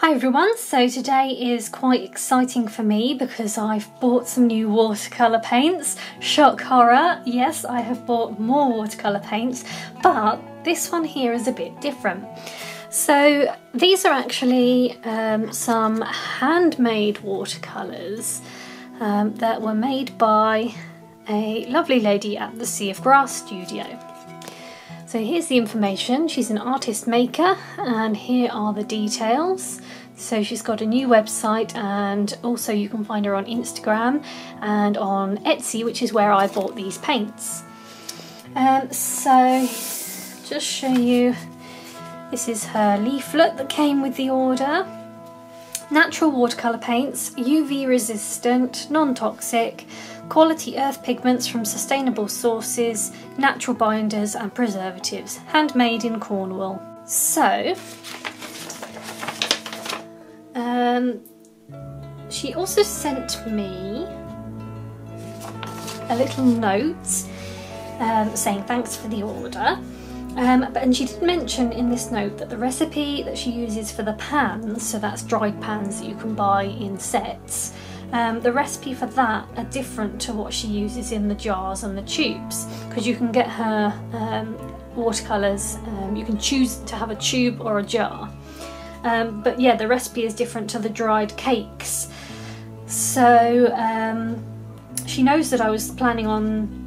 Hi everyone, so today is quite exciting for me because I've bought some new watercolour paints. Shock horror, yes, I have bought more watercolour paints, but this one here is a bit different. So these are actually some handmade watercolours that were made by a lovely lady at the Sea of Grass studio. So here's the information. She's an artist maker and here are the details. So she's got a new website and also you can find her on Instagram and on Etsy, which is where I bought these paints. So just show you, this is her leaflet that came with the order. Natural watercolour paints, UV resistant, non-toxic, quality earth pigments from sustainable sources, natural binders and preservatives, handmade in Cornwall. So, she also sent me a little note saying thanks for the order. And she did mention in this note that the recipe that she uses for the pans, so that's dried pans that you can buy in sets, the recipe for that are different to what she uses in the jars and the tubes, because you can get her watercolours, you can choose to have a tube or a jar. But yeah, the recipe is different to the dried cakes. So she knows that I was planning on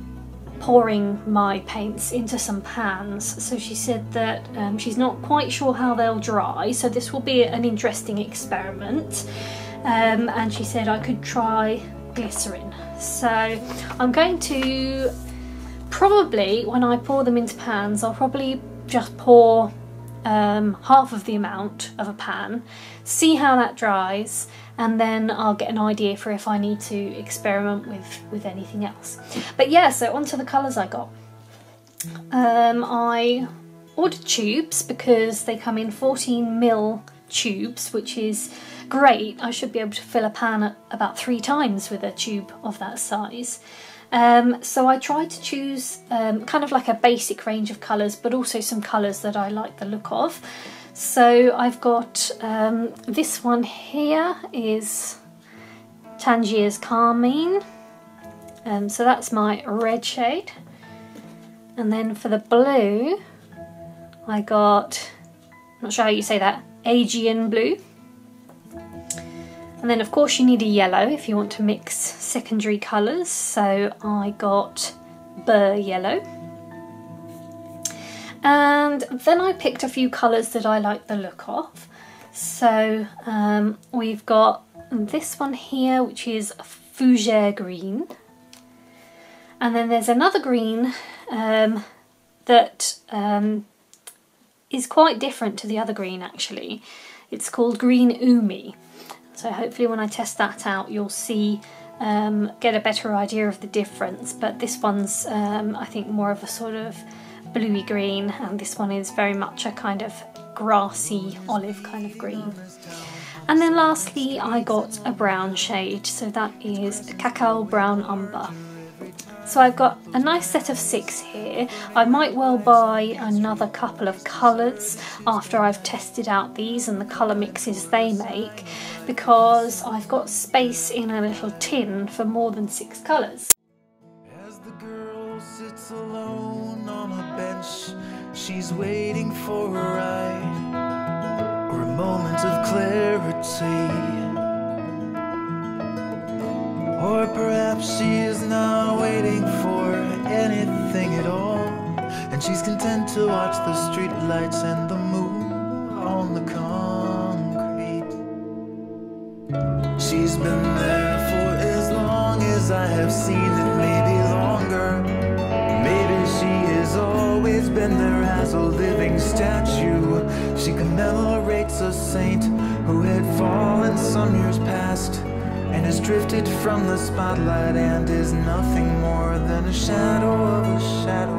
pouring my paints into some pans, so she said that she's not quite sure how they'll dry, so this will be an interesting experiment. And she said I could try glycerin. So I'm going to probably, when I pour them into pans, I'll probably just pour half of the amount of a pan, see how that dries, and then I'll get an idea for if I need to experiment with anything else. But yeah, so onto the colours I got. I ordered tubes because they come in 14mm tubes, which is great. I should be able to fill a pan about 3 times with a tube of that size. So I tried to choose kind of like a basic range of colours, but also some colours that I like the look of. So I've got this one here is Tangier's Carmine, so that's my red shade. And then for the blue I got, I'm not sure how you say that, Aegean blue. And then of course you need a yellow if you want to mix secondary colours, so I got Burr yellow. And then I picked a few colours that I like the look of. So we've got this one here, which is Fougere green. And then there's another green that is quite different to the other green actually. It's called Green Umi. So hopefully when I test that out you'll see, get a better idea of the difference. But this one's I think more of a sort of bluey green, and this one is very much a kind of grassy olive kind of green. And then lastly I got a brown shade, so that is Cacao Brown Umber. So I've got a nice set of 6 here. I might well buy another couple of colours after I've tested out these and the colour mixes they make, because I've got space in a little tin for more than 6 colours. As the girl sits alone on a bench, she's waiting for a ride or a moment of clarity. Or perhaps she is not waiting for anything at all, and she's content to watch the street lights and the moon on the concrete. She's been there for as long as I have seen it, maybe longer. Maybe she has always been there as a living statue. She commemorates a saint who had fallen some years past, and has drifted from the spotlight and is nothing more than a shadow of a shadow.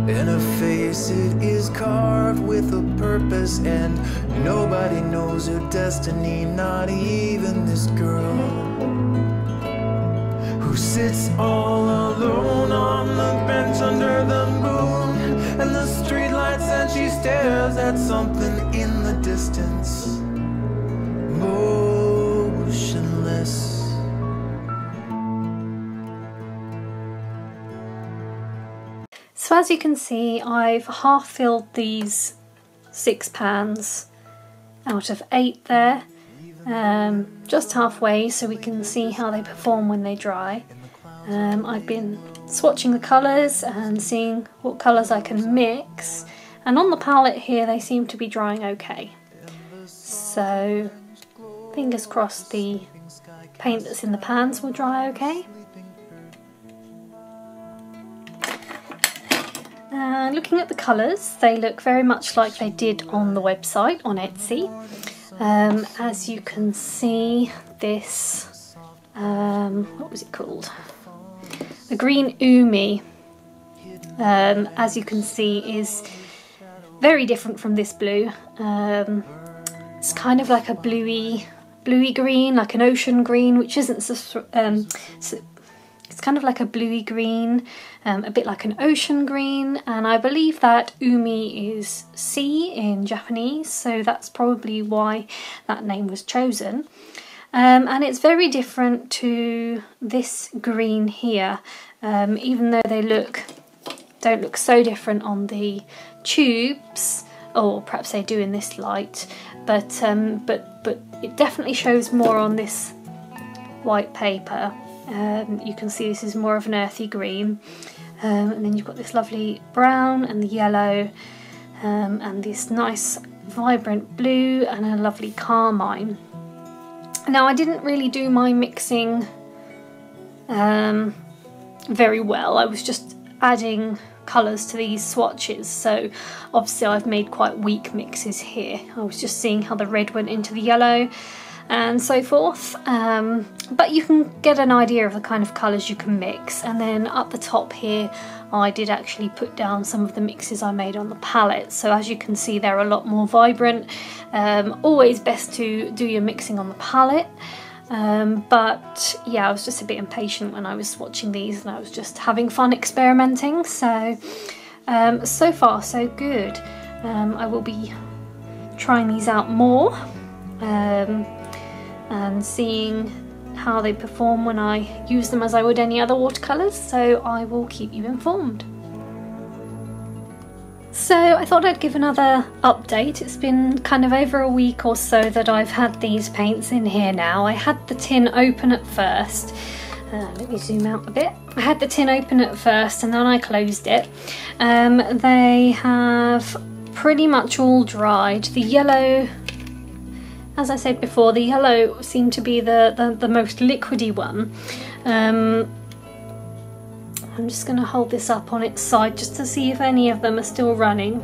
In her face it is carved with a purpose, and nobody knows her destiny, not even this girl who who sits all alone on the bench under the moon and the streetlights, and she stares at something in the distance, motionless. So as you can see, I've half filled these 6 pans out of 8 there, just halfway, so we can see how they perform when they dry. I've been swatching the colours and seeing what colours I can mix, and on the palette here they seem to be drying okay. So fingers crossed the paint that's in the pans will dry okay. Looking at the colours, they look very much like they did on the website on Etsy. As you can see, this, what was it called? The green umi, as you can see, is very different from this blue. It's kind of like a bluey green, like an ocean green, which isn't so, it's kind of like a bluey green, a bit like an ocean green, and I believe that umi is sea in Japanese, so that's probably why that name was chosen. And it's very different to this green here, even though they don't look so different on the tubes, or perhaps they do in this light, but it definitely shows more on this white paper. You can see this is more of an earthy green, and then you've got this lovely brown and the yellow, and this nice vibrant blue and a lovely carmine. Now, I didn't really do my mixing very well. I was just adding colours to these swatches, so obviously I've made quite weak mixes here. I was just seeing how the red went into the yellow and so forth, but you can get an idea of the kind of colours you can mix. And then up the top here I did actually put down some of the mixes I made on the palette, so as you can see they're a lot more vibrant. Always best to do your mixing on the palette, but yeah, I was just a bit impatient when I was swatching these, and I was just having fun experimenting, so so far so good. I will be trying these out more and seeing how they perform when I use them as I would any other watercolours, so I will keep you informed. So I thought I'd give another update. It's been kind of over a week or so that I've had these paints in here now. I had the tin open at first. Let me zoom out a bit. I had the tin open at first and then I closed it. They have pretty much all dried. The yellow, as I said before, the yellow seemed to be the most liquidy one. I'm just going to hold this up on its side just to see if any of them are still running.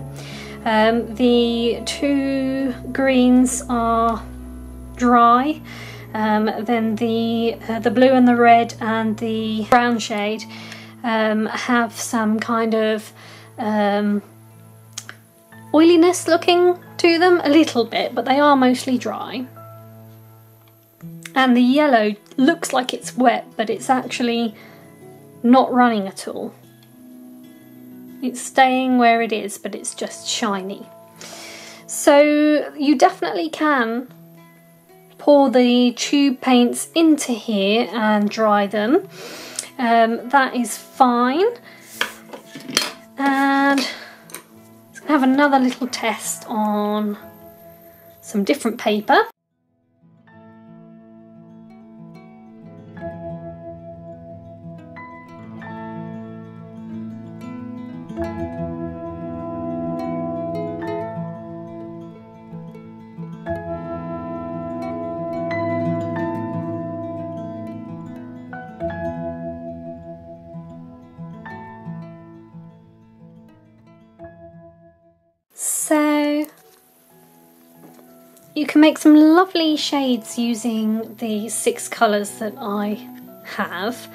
The 2 greens are dry, then the blue and the red and the brown shade have some kind of oiliness looking to them, a little bit, but they are mostly dry. And the yellow looks like it's wet, but it's actually not running at all. It's staying where it is, but it's just shiny. So you definitely can pour the tube paints into here and dry them. That is fine. And let's have another little test on some different paper. So you can make some lovely shades using the 6 colours that I have.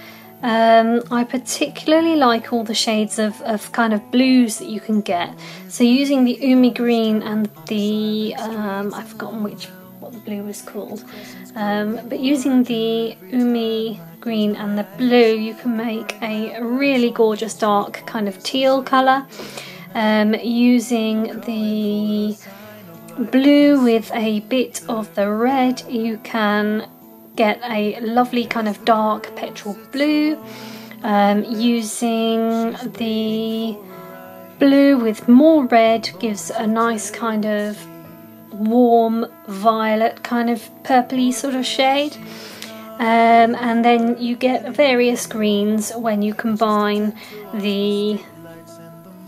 I particularly like all the shades of kind of blues that you can get. So using the Umi Green and the, I've forgotten what what the blue is called. But using the Umi green and the blue, you can make a really gorgeous dark kind of teal colour. Using the blue with a bit of the red, you can get a lovely kind of dark petrol blue. Using the blue with more red gives a nice kind of warm violet kind of purpley sort of shade. And then you get various greens when you combine the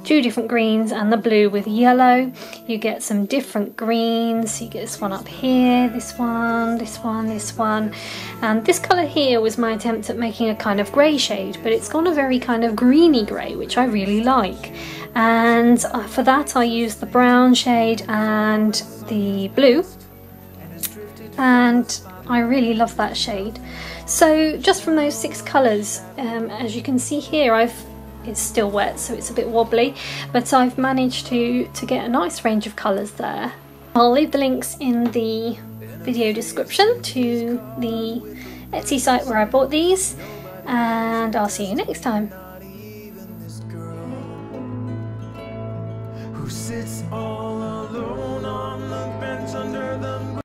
two different greens and the blue with yellow. You get some different greens. You get this one up here, this one, this one, this one. And this colour here was my attempt at making a kind of grey shade, but it's gone a very kind of greeny grey, which I really like. And for that I used the brown shade and the blue, and I really love that shade. So just from those 6 colours, as you can see here, it's still wet, so it's a bit wobbly, but I've managed to get a nice range of colours there. I'll leave the links in the video description to the Etsy site where I bought these, and I'll see you next time. Who sits all alone on the bench under the